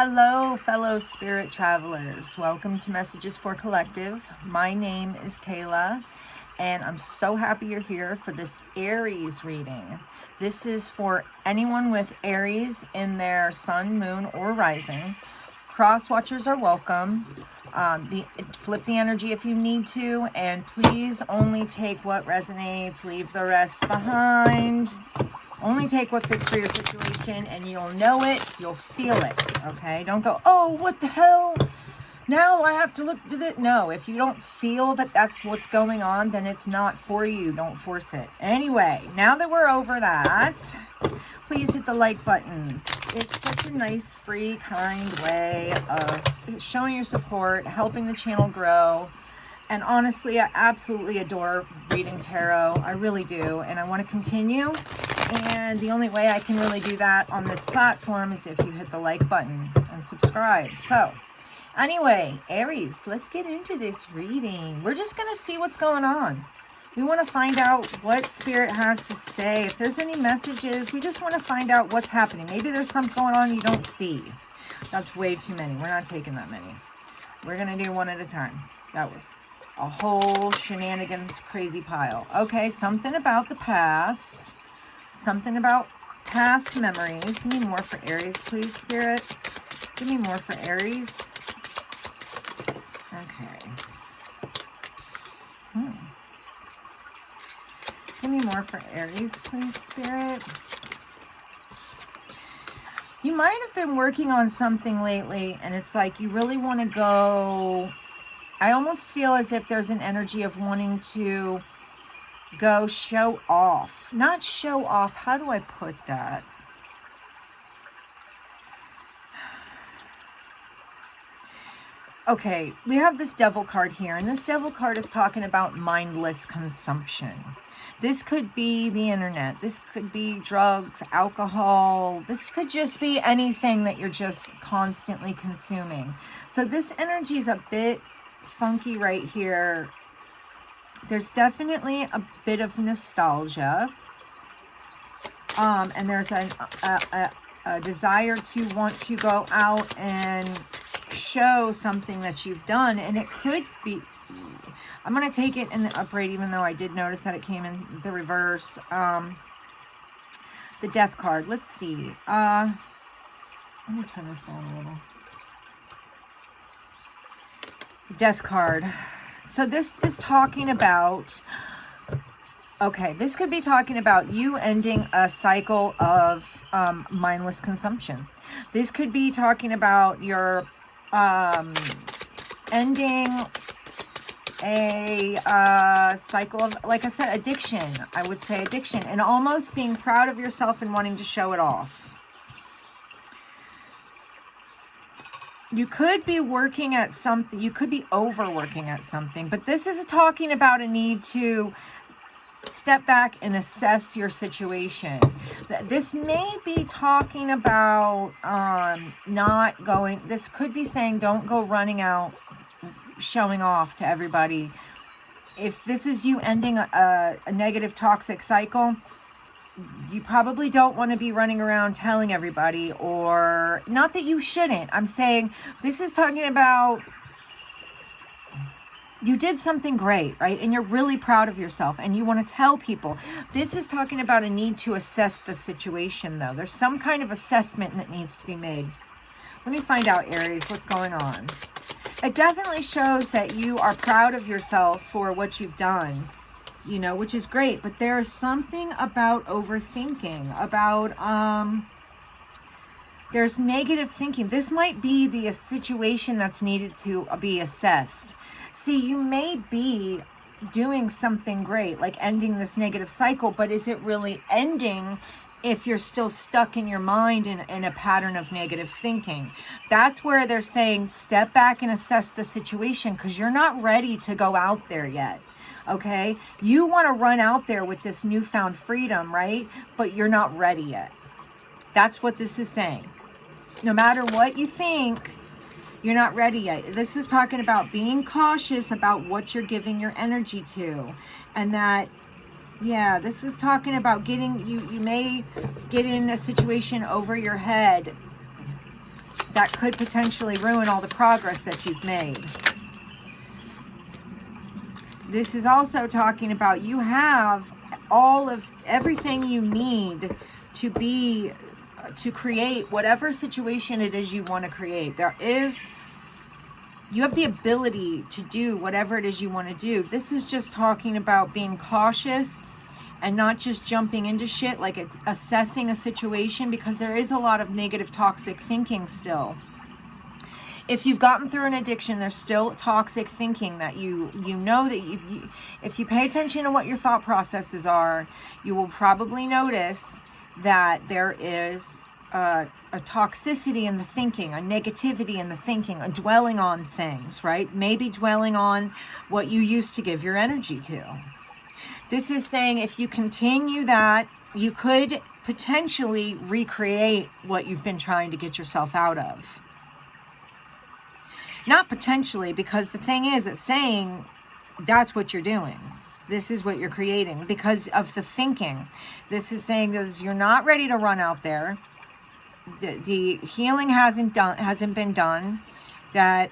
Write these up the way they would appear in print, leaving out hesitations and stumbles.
Hello, fellow spirit travelers. Welcome to Messages for Collective. My name is Kayla, and I'm so happy you're here for this Aries reading. This is for anyone with Aries in their sun, moon, or rising. Cross watchers are welcome. Flip the energy if you need to, and please only take what resonates, leave the rest behind. Only take what fits for your situation, and you'll know it, you'll feel it, okay? Don't go, oh, what the hell? Now I have to look at it. No, if you don't feel that that's what's going on, then it's not for you. Don't force it. Anyway, now that we're over that, please hit the like button. It's such a nice, free, kind way of showing your support, helping the channel grow. And honestly, I absolutely adore reading tarot. I really do. And I want to continue. And the only way I can really do that on this platform is if you hit the like button and subscribe. So, anyway, Aries, let's get into this reading. We're just going to see what's going on. We want to find out what Spirit has to say. If there's any messages, we just want to find out what's happening. Maybe there's something going on you don't see. That's way too many. We're not taking that many. We're going to do one at a time. That was a whole shenanigans crazy pile. Okay, something about the past. Something about past memories. Give me more for Aries, please, Spirit. Give me more for Aries. Okay. Give me more for Aries, please, Spirit. You might have been working on something lately, and it's like you really want to go... I almost feel as if there's an energy of wanting to go show off. Not show off. How do I put that? Okay, we have this devil card here, and this devil card is talking about mindless consumption. This could be the internet. This could be drugs, alcohol. This could just be anything that you're just constantly consuming. So this energy is a bit funky right here. There's definitely a bit of nostalgia, and there's a desire to want to go out and show something that you've done, and it could be... I'm going to take it in the upright, even though I did notice that it came in the reverse. The death card. Let's see. Let me turn this down a little. The death card. So this is talking about, okay, this could be talking about you ending a cycle of mindless consumption. This could be talking about your ending a cycle of, like I said, addiction. I would say addiction, and almost being proud of yourself and wanting to show it off. You could be working at something, you could be overworking at something, but this is talking about a need to step back and assess your situation. This may be talking about not going, this could be saying don't go running out, showing off to everybody. If this is you ending a negative toxic cycle, you probably don't want to be running around telling everybody, or not that you shouldn't. I'm saying this is talking about you did something great, right? And you're really proud of yourself and you want to tell people. This is talking about a need to assess the situation, though. There's some kind of assessment that needs to be made. Let me find out, Aries, what's going on. It definitely shows that you are proud of yourself for what you've done, you know, which is great, but there's something about overthinking, about, there's negative thinking. This might be the situation that's needed to be assessed. See, you may be doing something great, like ending this negative cycle, but is it really ending if you're still stuck in your mind in a pattern of negative thinking? That's where they're saying step back and assess the situation, because you're not ready to go out there yet. Okay, you want to run out there with this newfound freedom, right? But you're not ready yet. That's what this is saying. No matter what you think, you're not ready yet. This is talking about being cautious about what you're giving your energy to. And that, yeah, this is talking about getting, you may get in a situation over your head that could potentially ruin all the progress that you've made. This is also talking about you have all of everything you need to create whatever situation it is you want to create. You have the ability to do whatever it is you want to do. This is just talking about being cautious and not just jumping into shit, like it's assessing a situation, because there is a lot of negative, toxic thinking still. If you've gotten through an addiction, there's still toxic thinking that you know that if you pay attention to what your thought processes are, you will probably notice that there is a toxicity in the thinking, a negativity in the thinking, a dwelling on things, right? Maybe dwelling on what you used to give your energy to. This is saying if you continue that, you could potentially recreate what you've been trying to get yourself out of. Not potentially, because the thing is, it's saying that's what you're doing. This is what you're creating because of the thinking. This is saying that you're not ready to run out there. The healing hasn't been done. That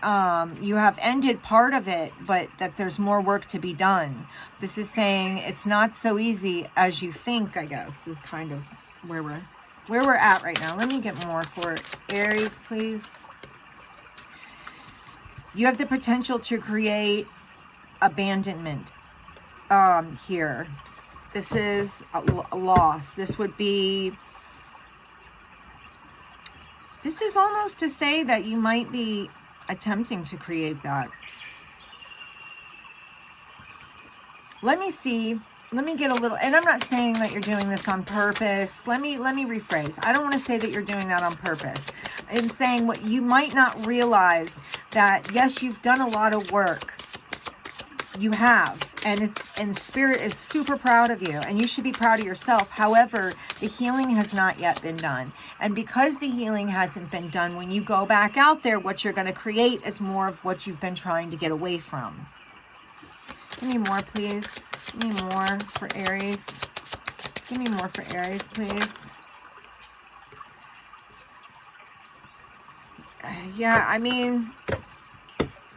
you have ended part of it, but that there's more work to be done. This is saying it's not so easy as you think, I guess, is kind of where we're at right now. Let me get more for Aries, please. You have the potential to create abandonment here. This is a loss. This is almost to say that you might be attempting to create that. Let me see. Let me get a little, and I'm not saying that you're doing this on purpose. Let me rephrase. I don't want to say that you're doing that on purpose. I'm saying what you might not realize that, yes, you've done a lot of work. You have, and Spirit is super proud of you, and you should be proud of yourself. However, the healing has not yet been done. And because the healing hasn't been done, when you go back out there, what you're going to create is more of what you've been trying to get away from. Give me more, please. Give me more for Aries. Give me more for Aries, please. Yeah, I mean,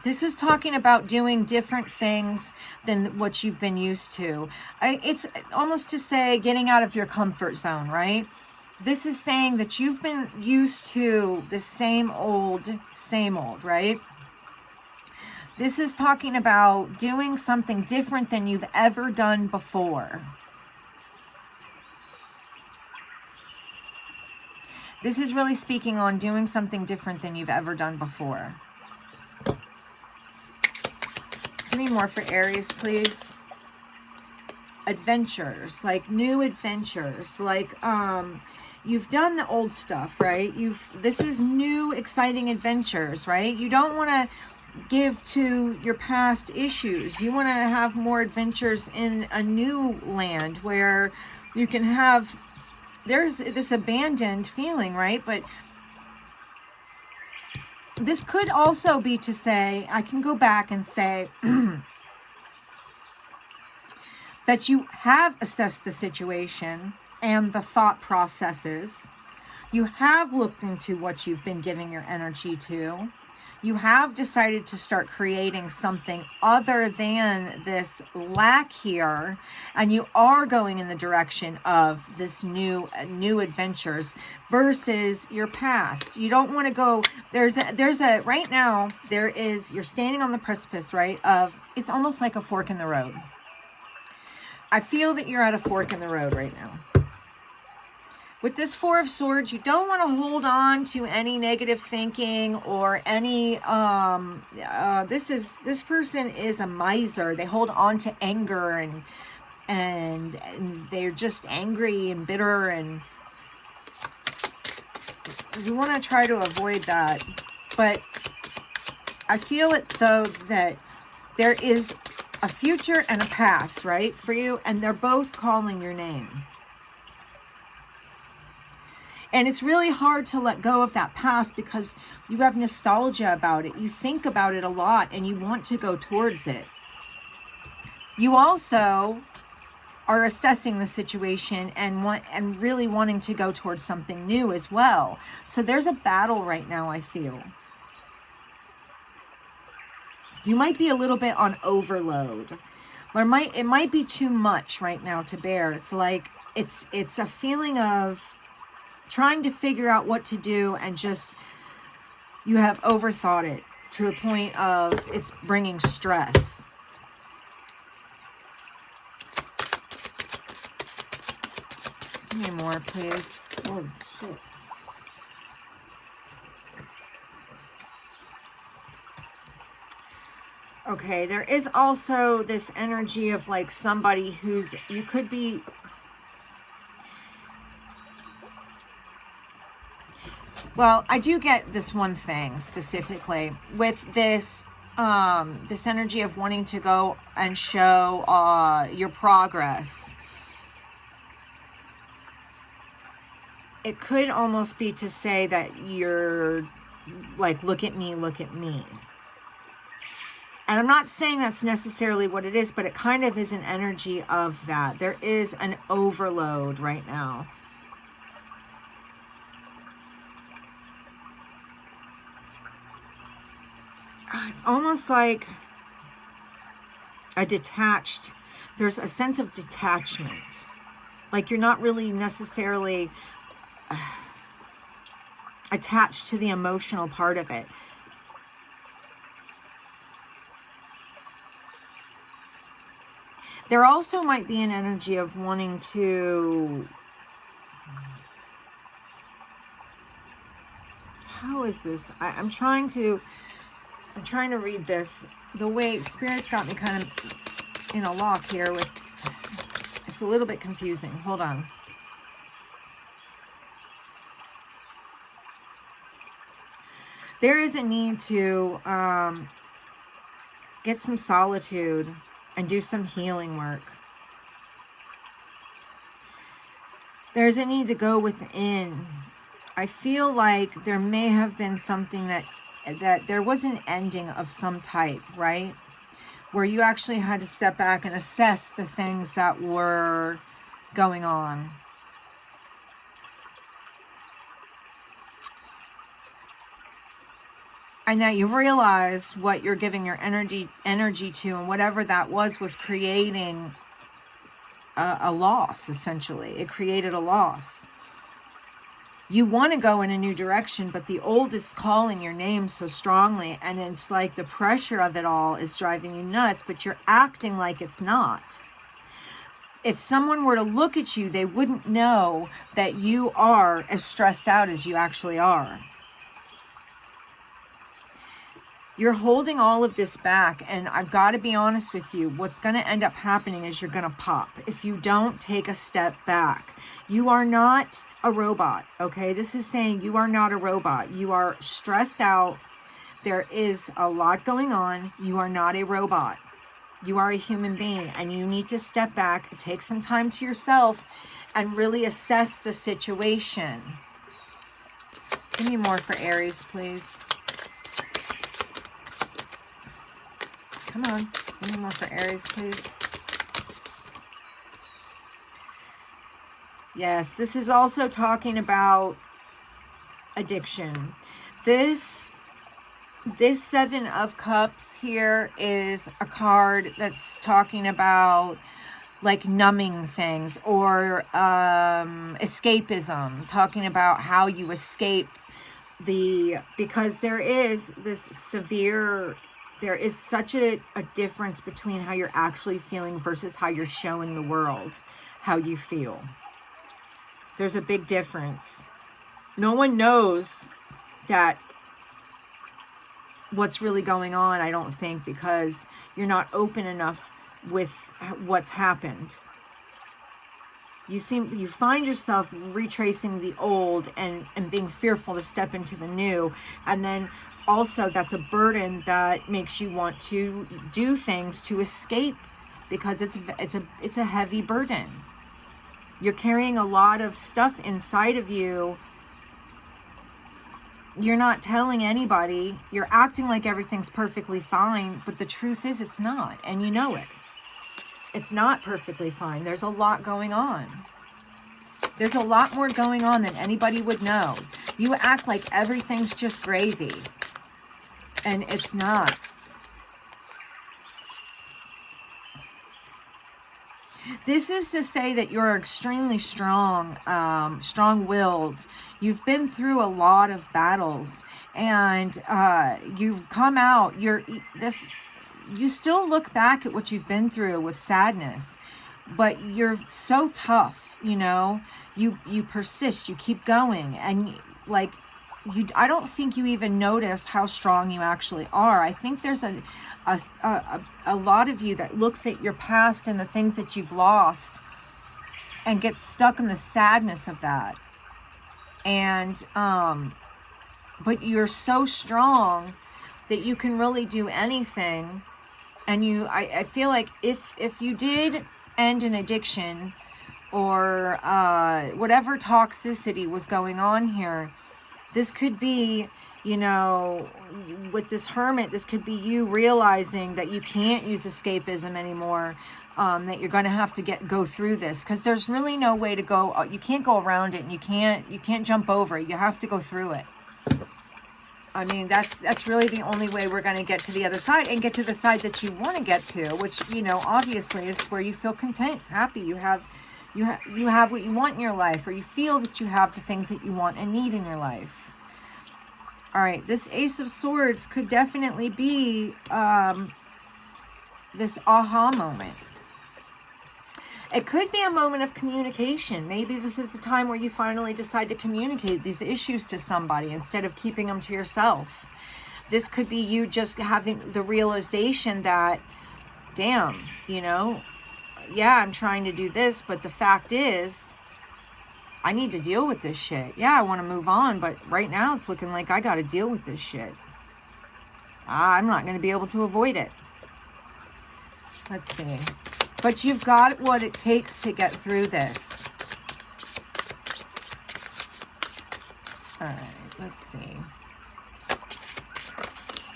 this is talking about doing different things than what you've been used to. It's almost to say getting out of your comfort zone, right? This is saying that you've been used to the same old, right? This is talking about doing something different than you've ever done before. This is really speaking on doing something different than you've ever done before. Give me more for Aries, please. Adventures, like new adventures, like you've done the old stuff, right? This is new, exciting adventures, right? You don't want to give to your past issues. You want to have more adventures in a new land where you can have, there's this abandoned feeling, right? But this could also be to say, I can go back and say that you have assessed the situation and the thought processes. You have looked into what you've been giving your energy to. You have decided to start creating something other than this lack here, and you are going in the direction of this new adventures versus your past. You don't want to go, right now, you're standing on the precipice, right, of, it's almost like a fork in the road. I feel that you're at a fork in the road right now. With this Four of Swords, you don't want to hold on to any negative thinking or any, this person is a miser. They hold on to anger and they're just angry and bitter, and you want to try to avoid that. But I feel it, though, that there is a future and a past, right, for you, and they're both calling your name. And it's really hard to let go of that past because you have nostalgia about it. You think about it a lot and you want to go towards it. You also are assessing the situation and really wanting to go towards something new as well. So there's a battle right now, I feel. You might be a little bit on overload. Or it might be too much right now to bear. It's like it's a feeling of trying to figure out what to do, and just you have overthought it to a point of it's bringing stress. Give me more, please. Oh, shit. Okay, there is also this energy of like somebody who's, you could be, well, I do get this one thing specifically with this, this energy of wanting to go and show your progress. It could almost be to say that you're like, look at me, look at me. And I'm not saying that's necessarily what it is, but it kind of is an energy of that. There is an overload right now. It's almost like a detached, there's a sense of detachment. Like you're not really necessarily attached to the emotional part of it. There also might be an energy of wanting to, how is this? I'm trying to read this. The way Spirit's got me kind of in a lock here with, it's a little bit confusing. Hold on. There is a need to get some solitude and do some healing work. There's a need to go within. I feel like there may have been something that there was an ending of some type, right? Where you actually had to step back and assess the things that were going on. And that you realized what you're giving your energy to, and whatever that was creating a loss, essentially. It created a loss. You want to go in a new direction, but the old is calling your name so strongly, and it's like the pressure of it all is driving you nuts, but you're acting like it's not. If someone were to look at you, they wouldn't know that you are as stressed out as you actually are. You're holding all of this back, and I've got to be honest with you, what's going to end up happening is you're going to pop if you don't take a step back. You are not a robot, okay? This is saying you are not a robot. You are stressed out. There is a lot going on. You are not a robot. You are a human being, and you need to step back, take some time to yourself, and really assess the situation. Give me more for Aries, please. Come on, give me more for Aries, please. Yes, this is also talking about addiction. This Seven of Cups here is a card that's talking about like numbing things or escapism, talking about how you escape because there is this severe, there is such a difference between how you're actually feeling versus how you're showing the world how you feel. There's a big difference. No one knows that what's really going on, I don't think, because you're not open enough with what's happened. You find yourself retracing the old and being fearful to step into the new, and then also that's a burden that makes you want to do things to escape, because it's a heavy burden. You're carrying a lot of stuff inside of you. You're not telling anybody. You're acting like everything's perfectly fine, but the truth is it's not, and you know it. It's not perfectly fine. There's a lot going on. There's a lot more going on than anybody would know. You act like everything's just gravy, and it's not. This is to say that you're extremely strong, strong-willed. You've been through a lot of battles, and you've come out. You still look back at what you've been through with sadness, but you're so tough, you know. You persist, you keep going, and like I don't think you even notice how strong you actually are. I think there's a lot of you that looks at your past and the things that you've lost and gets stuck in the sadness of that. And but you're so strong that you can really do anything. And I feel like if you did end an addiction or whatever toxicity was going on here, this could be, you know, with this Hermit, this could be you realizing that you can't use escapism anymore, that you're going to have to go through this, because there's really no way to go. You can't go around it, and you can't jump over it. You have to go through it. I mean, that's really the only way we're going to get to the other side and get to the side that you want to get to, which, you know, obviously is where you feel content, happy. You have what you want in your life, or you feel that you have the things that you want and need in your life. All right, this Ace of Swords could definitely be this aha moment. It could be a moment of communication. Maybe this is the time where you finally decide to communicate these issues to somebody instead of keeping them to yourself. This could be you just having the realization that, damn, you know, yeah, I'm trying to do this, but the fact is, I need to deal with this shit. Yeah, I want to move on, but right now it's looking like I got to deal with this shit. I'm not going to be able to avoid it. Let's see. But you've got what it takes to get through this. All right, let's see.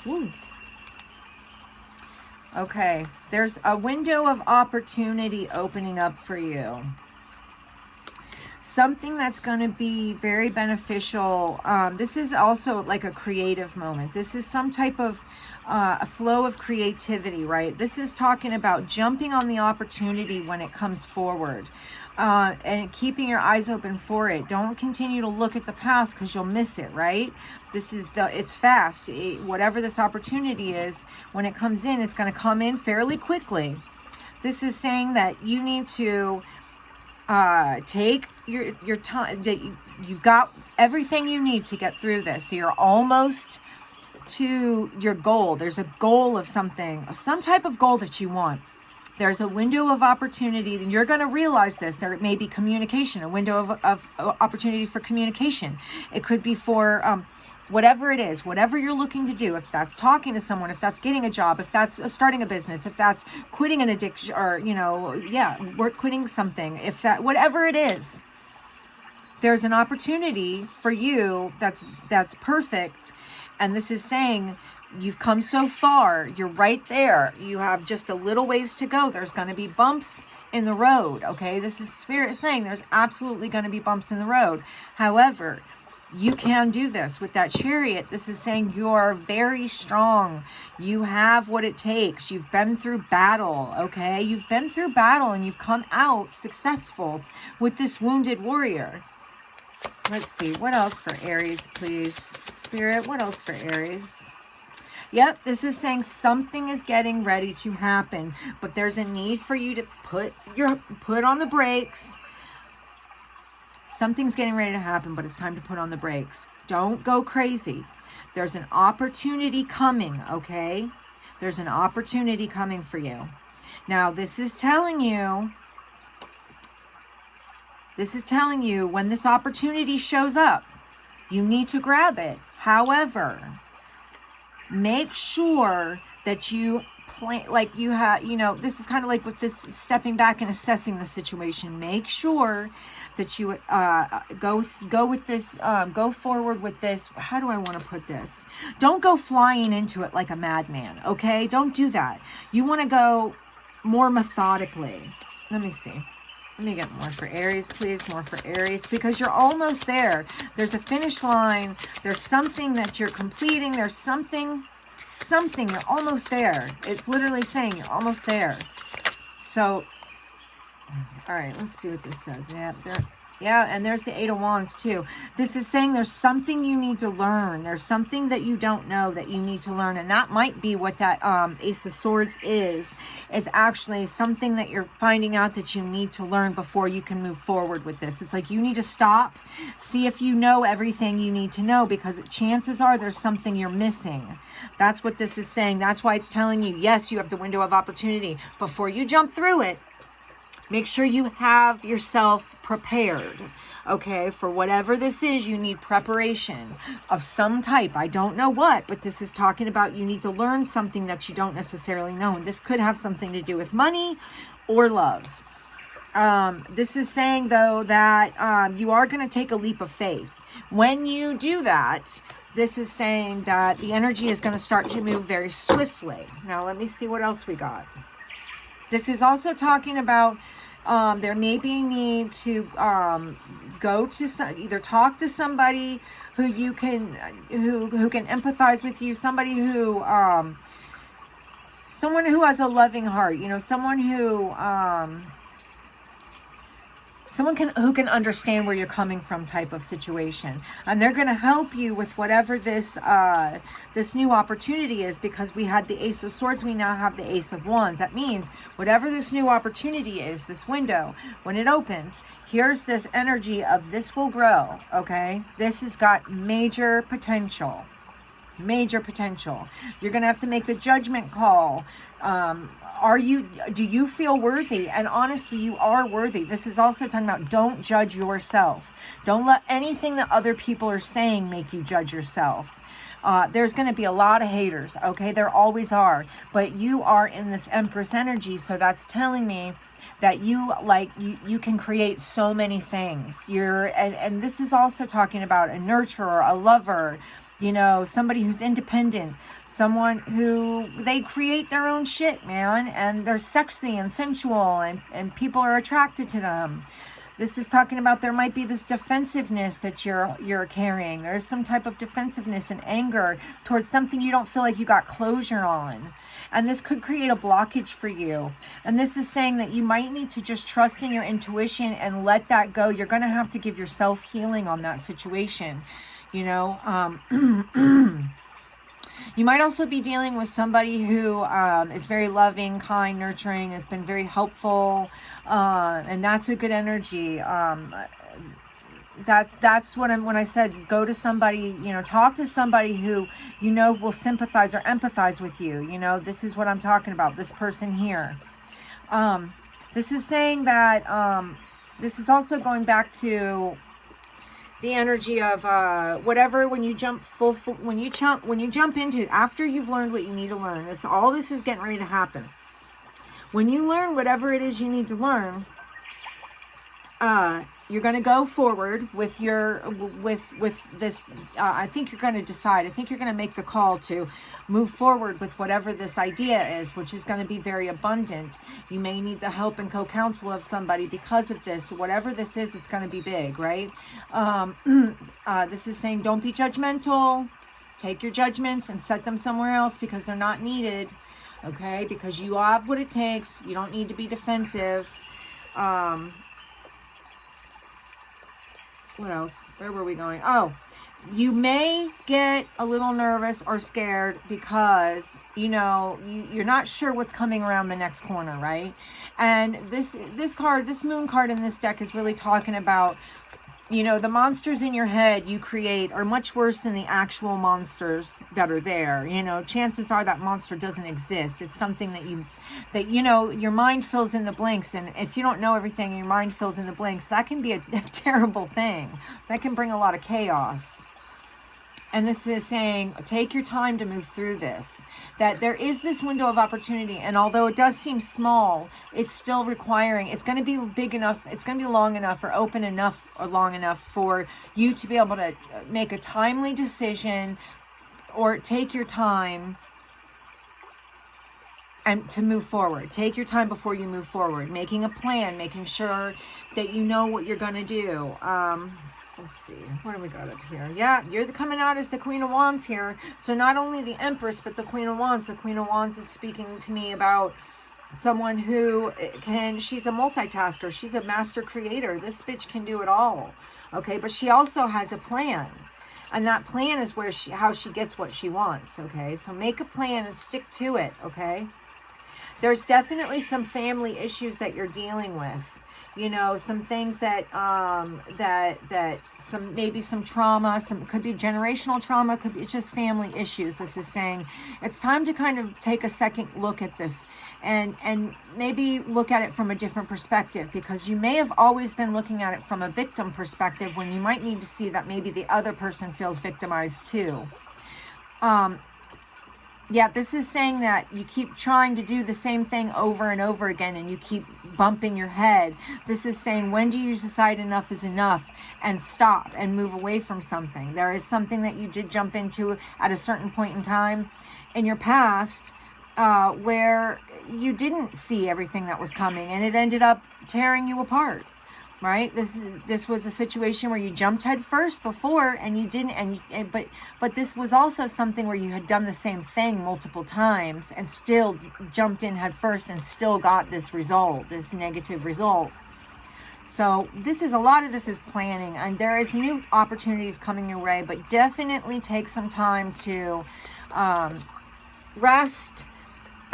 Woo. Okay, there's a window of opportunity opening up for you. Something that's going to be very beneficial. This is also like a creative moment. This is some type of a flow of creativity, right? This is talking about jumping on the opportunity when it comes forward, and keeping your eyes open for it. Don't continue to look at the past, because you'll miss it, right? It's fast. Whatever this opportunity is, when it comes in, it's going to come in fairly quickly. This is saying that you need to take your time, that you've got everything you need to get through this. So you're almost to your goal. There's a goal of something, some type of goal that you want. There's a window of opportunity, and you're going to realize this. There may be communication, a window of opportunity for communication. It could be for whatever it is, whatever you're looking to do. If that's talking to someone, if that's getting a job, if that's starting a business, if that's quitting an addiction, or, you know, yeah, we're quitting something. If that, whatever it is, there's an opportunity for you that's perfect. And this is saying you've come so far. You're right there. You have just a little ways to go. There's going to be bumps in the road, okay? This is Spirit saying there's absolutely going to be bumps in the road. However, you can do this. With that Chariot, this is saying you're very strong. You have what it takes. You've been through battle, okay? You've been through battle, and you've come out successful with this wounded warrior. Let's see. What else for Aries, please? Spirit, what else for Aries? Yep, this is saying something is getting ready to happen, but there's a need for you to put on the brakes. Something's getting ready to happen, but it's time to put on the brakes. Don't go crazy. There's an opportunity coming, okay? There's an opportunity coming for you. Now, this is telling you when this opportunity shows up, you need to grab it. However, make sure that you plan, like you have, you know, this is kind of like with this stepping back and assessing the situation. Make sure that you go with this, go forward with this. How do I want to put this? Don't go flying into it like a madman, okay? Don't do that. You want to go more methodically. Let me see. Let me get more for Aries, please. More for Aries, because you're almost there. There's a finish line. There's something that you're completing. There's something, you're almost there. It's literally saying you're almost there. So, all right, let's see what this says. Yeah, and there's the Eight of Wands too. This is saying there's something you need to learn. There's something that you don't know that you need to learn. And that might be what that Ace of Swords is actually something that you're finding out that you need to learn before you can move forward with this. It's like you need to stop, see if you know everything you need to know, because chances are there's something you're missing. That's what this is saying. That's why it's telling you, yes, you have the window of opportunity. Before you jump through it, make sure you have yourself prepared, okay? For whatever this is, you need preparation of some type. I don't know what, but this is talking about you need to learn something that you don't necessarily know. And this could have something to do with money or love. This is saying, though, that you are going to take a leap of faith. When you do that, this is saying that the energy is going to start to move very swiftly. Now, let me see what else we got. This is also talking about there may be a need to go to either talk to somebody who you can who can empathize with you, somebody who someone who has a loving heart, you know, someone who who can understand where you're coming from, type of situation. And they're going to help you with whatever this this new opportunity is, because we had the Ace of Swords, we now have the Ace of Wands. That means whatever this new opportunity is, this window, when it opens, here's this energy of this will grow, okay? This has got major potential. Major potential. You're going to have to make the judgment call. Do you feel worthy? And honestly, you are worthy. This is also talking about don't judge yourself. Don't let anything that other people are saying make you judge yourself. There's going to be a lot of haters, okay? There always are. But you are in this Empress energy, so that's telling me that you can create so many things. And this is also talking about a nurturer, a lover, you know, somebody who's independent, someone who they create their own shit, man, and they're sexy and sensual, and people are attracted to them. This is talking about there might be this defensiveness that you're carrying. There's some type of defensiveness and anger towards something you don't feel like you got closure on. And this could create a blockage for you. And this is saying that you might need to just trust in your intuition and let that go. You're going to have to give yourself healing on that situation. You know, you might also be dealing with somebody who is very loving, kind, nurturing, has been very helpful, and that's a good energy. That's what when I said go to somebody, you know, talk to somebody who you know will sympathize or empathize with you. You know, this is what I'm talking about. This person here. This is saying that this is also going back to the energy of whatever, when you jump when you jump into, after you've learned what you need to learn, all this is getting ready to happen. When you learn whatever it is you need to learn, you're going to go forward with this. I think you're going to decide. I think you're going to make the call to move forward with whatever this idea is, which is going to be very abundant. You may need the help and co-counsel of somebody because of this. Whatever this is, it's going to be big, right? This is saying don't be judgmental. Take your judgments and set them somewhere else because they're not needed, okay? Because you have what it takes. You don't need to be defensive. What else? Where were we going? Oh, you may get a little nervous or scared because, you know, you're not sure what's coming around the next corner, right? And this card, this moon card in this deck is really talking about, you know, the monsters in your head you create are much worse than the actual monsters that are there. You know, chances are that monster doesn't exist. It's something that you know, your mind fills in the blanks. And if you don't know everything, your mind fills in the blanks. That can be a terrible thing. That can bring a lot of chaos. And this is saying, take your time to move through this. That there is this window of opportunity. And although it does seem small, it's still requiring, it's going to be big enough, it's going to be long enough or open enough or long enough for you to be able to make a timely decision or take your time and to move forward. Take your time before you move forward. Making a plan, making sure that you know what you're going to do. Let's see, what do we got up here? Yeah, you're coming out as the Queen of Wands here. So not only the Empress, but the Queen of Wands. The Queen of Wands is speaking to me about someone who she's a multitasker. She's a master creator. This bitch can do it all. Okay, but she also has a plan. And that plan is how she gets what she wants. Okay, so make a plan and stick to it. Okay, there's definitely some family issues that you're dealing with. You know, some things that maybe some trauma, could be generational trauma, could be, it's just family issues. This is saying it's time to kind of take a second look at this and maybe look at it from a different perspective, because you may have always been looking at it from a victim perspective when you might need to see that maybe the other person feels victimized too. Yeah, this is saying that you keep trying to do the same thing over and over again and you keep bumping your head. This is saying, when do you decide enough is enough and stop and move away from something? There is something that you did jump into at a certain point in time in your past where you didn't see everything that was coming and it ended up tearing you apart. Right? This was a situation where you jumped head first before and you didn't, but this was also something where you had done the same thing multiple times and still jumped in head first and still got this result, this negative result. So a lot of this is planning, and there is new opportunities coming your way, but definitely take some time to rest.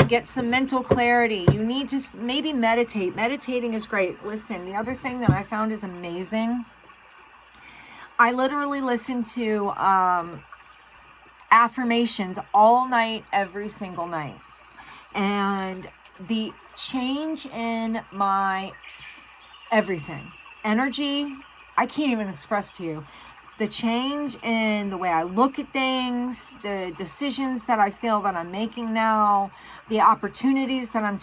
Get some mental clarity. You need to maybe meditate. Meditating is great. Listen, the other thing that I found is amazing. I literally listen to affirmations all night, every single night. And the change in my everything, energy, I can't even express to you. The change in the way I look at things, the decisions that I feel that I'm making now, the opportunities that I'm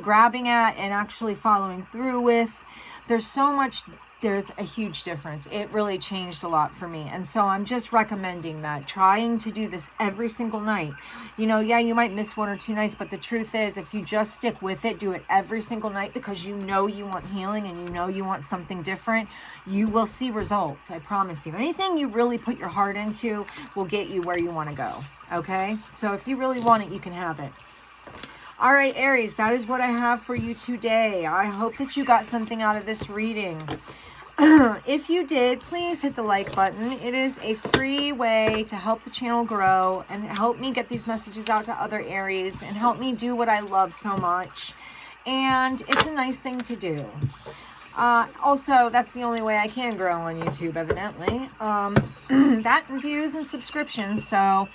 grabbing at and actually following through with. There's a huge difference. It really changed a lot for me. And so I'm just recommending that, trying to do this every single night. You know, yeah, you might miss one or two nights, but the truth is, if you just stick with it, do it every single night, because you know you want healing and you know you want something different, you will see results. I promise you. Anything you really put your heart into will get you where you want to go. Okay? So if you really want it, you can have it. All right, Aries, that is what I have for you today. I hope that you got something out of this reading. If you did, please hit the like button. It is a free way to help the channel grow and help me get these messages out to other Aries and help me do what I love so much. And it's a nice thing to do. Also, that's the only way I can grow on YouTube, evidently. That and views and subscriptions. So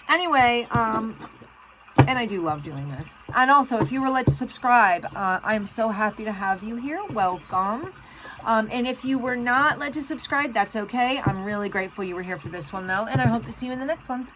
anyway, and I do love doing this. And also, if you were led to subscribe, I'm so happy to have you here. Welcome. And if you were not led to subscribe, that's okay. I'm really grateful you were here for this one, though. And I hope to see you in the next one.